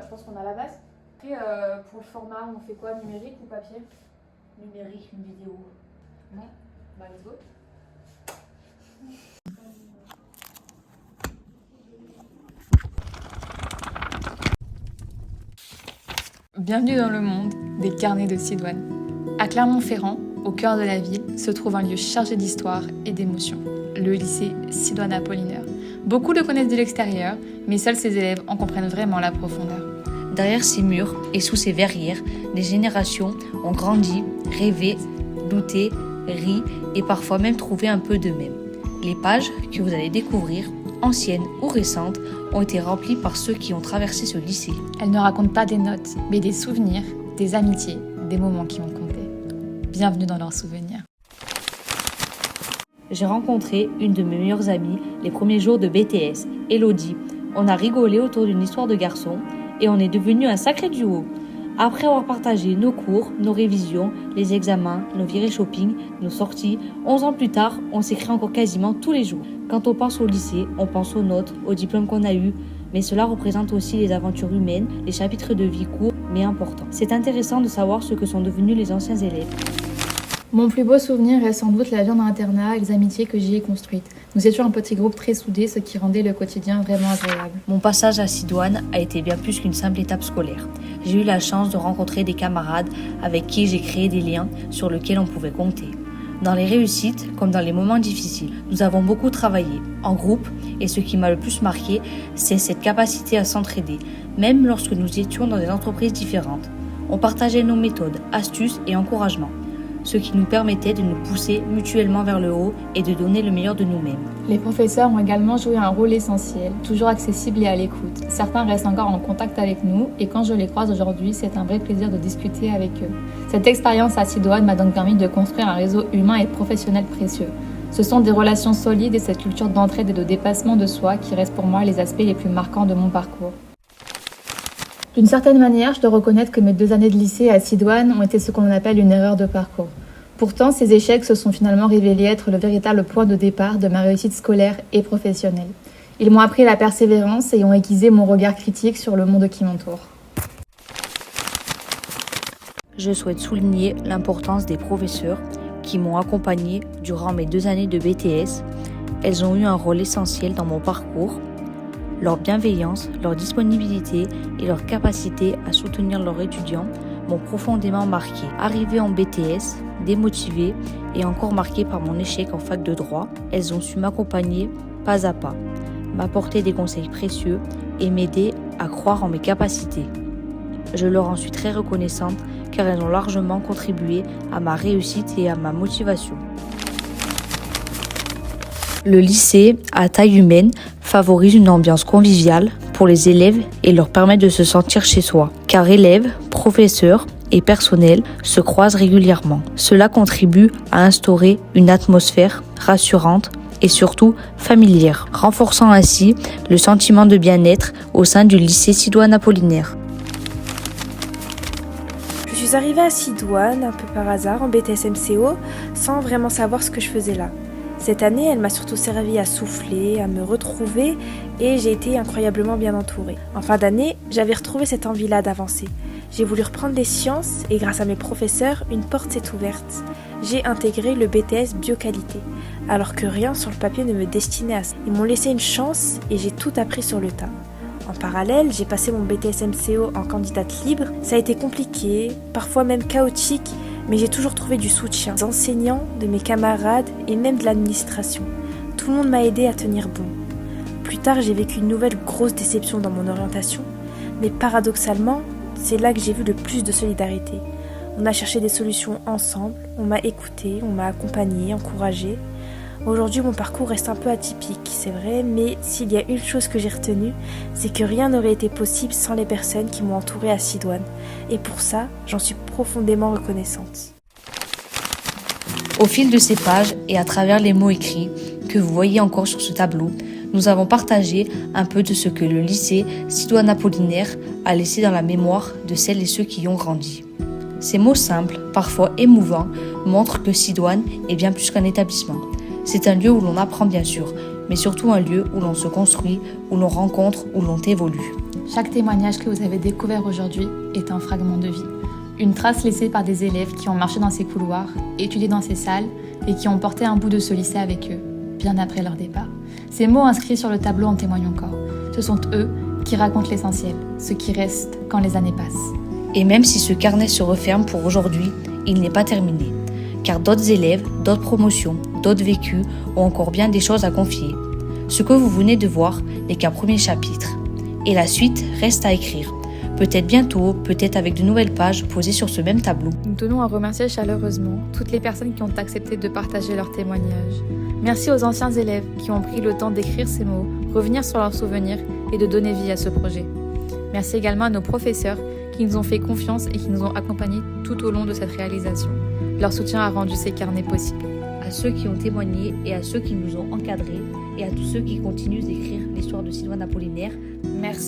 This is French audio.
je pense qu'on a la base. Après, pour le format, on fait quoi, numérique ou papier? Numérique, une vidéo. Non. Bah, let's go. Bienvenue dans le monde des carnets de Sidoine. À Clermont-Ferrand, au cœur de la ville, se trouve un lieu chargé d'histoire et d'émotions, le lycée Sidoine Apollinaire. Beaucoup le connaissent de l'extérieur, mais seuls ses élèves en comprennent vraiment la profondeur. Derrière ces murs et sous ces verrières, des générations ont grandi, rêvé, douté, ri et parfois même trouvé un peu d'eux-mêmes. Les pages que vous allez découvrir, anciennes ou récentes, ont été remplies par ceux qui ont traversé ce lycée. Elles ne racontent pas des notes, mais des souvenirs, des amitiés, des moments qui ont compté. Bienvenue dans leurs souvenirs. J'ai rencontré une de mes meilleures amies les premiers jours de BTS, Elodie. On a rigolé autour d'une histoire de garçon et on est devenu un sacré duo. Après avoir partagé nos cours, nos révisions, les examens, nos virées shopping, nos sorties, 11 ans plus tard, on s'écrit encore quasiment tous les jours. Quand on pense au lycée, on pense aux notes, aux diplômes qu'on a eus, mais cela représente aussi les aventures humaines, les chapitres de vie courts mais importants. C'est intéressant de savoir ce que sont devenus les anciens élèves. Mon plus beau souvenir est sans doute la vie en internat et les amitiés que j'y ai construites. Nous étions un petit groupe très soudé, ce qui rendait le quotidien vraiment agréable. Mon passage à Sidoine a été bien plus qu'une simple étape scolaire. J'ai eu la chance de rencontrer des camarades avec qui j'ai créé des liens sur lesquels on pouvait compter. Dans les réussites comme dans les moments difficiles, nous avons beaucoup travaillé en groupe et ce qui m'a le plus marqué, c'est cette capacité à s'entraider, même lorsque nous étions dans des entreprises différentes. On partageait nos méthodes, astuces et encouragements, ce qui nous permettait de nous pousser mutuellement vers le haut et de donner le meilleur de nous-mêmes. Les professeurs ont également joué un rôle essentiel, toujours accessible et à l'écoute. Certains restent encore en contact avec nous et quand je les croise aujourd'hui, c'est un vrai plaisir de discuter avec eux. Cette expérience à Sidoine m'a donc permis de construire un réseau humain et professionnel précieux. Ce sont des relations solides et cette culture d'entraide et de dépassement de soi qui restent pour moi les aspects les plus marquants de mon parcours. D'une certaine manière, je dois reconnaître que mes 2 années de lycée à Sidoine ont été ce qu'on appelle une erreur de parcours. Pourtant, ces échecs se sont finalement révélés être le véritable point de départ de ma réussite scolaire et professionnelle. Ils m'ont appris la persévérance et ont aiguisé mon regard critique sur le monde qui m'entoure. Je souhaite souligner l'importance des professeurs qui m'ont accompagné durant mes 2 années de BTS. Elles ont eu un rôle essentiel dans mon parcours. Leur bienveillance, leur disponibilité et leur capacité à soutenir leurs étudiants m'ont profondément marqué. Arrivée en BTS, démotivée et encore marquée par mon échec en fac de droit, elles ont su m'accompagner pas à pas, m'apporter des conseils précieux et m'aider à croire en mes capacités. Je leur en suis très reconnaissante car elles ont largement contribué à ma réussite et à ma motivation. Le lycée, à taille humaine, favorise une ambiance conviviale pour les élèves et leur permet de se sentir chez soi, car élèves, professeurs et personnel se croisent régulièrement. Cela contribue à instaurer une atmosphère rassurante et surtout familière, renforçant ainsi le sentiment de bien-être au sein du lycée Sidoine Apollinaire. Je suis arrivée à Sidoine un peu par hasard en BTS MCO sans vraiment savoir ce que je faisais là. Cette année, elle m'a surtout servi à souffler, à me retrouver et j'ai été incroyablement bien entourée. En fin d'année, j'avais retrouvé cette envie-là d'avancer. J'ai voulu reprendre des sciences et grâce à mes professeurs, une porte s'est ouverte. J'ai intégré le BTS Bioqualité, alors que rien sur le papier ne me destinait à ça. Ils m'ont laissé une chance et j'ai tout appris sur le tas. En parallèle, j'ai passé mon BTS MCO en candidate libre. Ça a été compliqué, parfois même chaotique, mais j'ai toujours trouvé du soutien des enseignants, de mes camarades et même de l'administration. Tout le monde m'a aidé à tenir bon. Plus tard, j'ai vécu une nouvelle grosse déception dans mon orientation, mais paradoxalement, c'est là que j'ai vu le plus de solidarité. On a cherché des solutions ensemble, on m'a écouté, on m'a accompagné, encouragé. Aujourd'hui, mon parcours reste un peu atypique, c'est vrai, mais s'il y a une chose que j'ai retenue, c'est que rien n'aurait été possible sans les personnes qui m'ont entourée à Sidoine. Et pour ça, j'en suis profondément reconnaissante. Au fil de ces pages et à travers les mots écrits que vous voyez encore sur ce tableau, nous avons partagé un peu de ce que le lycée Sidoine Apollinaire a laissé dans la mémoire de celles et ceux qui y ont grandi. Ces mots simples, parfois émouvants, montrent que Sidoine est bien plus qu'un établissement. C'est un lieu où l'on apprend bien sûr, mais surtout un lieu où l'on se construit, où l'on rencontre, où l'on évolue. Chaque témoignage que vous avez découvert aujourd'hui est un fragment de vie. Une trace laissée par des élèves qui ont marché dans ces couloirs, étudié dans ces salles et qui ont porté un bout de ce lycée avec eux, bien après leur départ. Ces mots inscrits sur le tableau en témoignent encore. Ce sont eux qui racontent l'essentiel, ce qui reste quand les années passent. Et même si ce carnet se referme pour aujourd'hui, il n'est pas terminé. Car d'autres élèves, d'autres promotions, d'autres vécus ont encore bien des choses à confier. Ce que vous venez de voir n'est qu'un premier chapitre. Et la suite reste à écrire. Peut-être bientôt, peut-être avec de nouvelles pages posées sur ce même tableau. Nous tenons à remercier chaleureusement toutes les personnes qui ont accepté de partager leurs témoignages. Merci aux anciens élèves qui ont pris le temps d'écrire ces mots, revenir sur leurs souvenirs et de donner vie à ce projet. Merci également à nos professeurs qui nous ont fait confiance et qui nous ont accompagnés tout au long de cette réalisation. Leur soutien a rendu ces carnets possibles. À ceux qui ont témoigné et à ceux qui nous ont encadrés et à tous ceux qui continuent d'écrire l'histoire de Sidoine Apollinaire, Merci.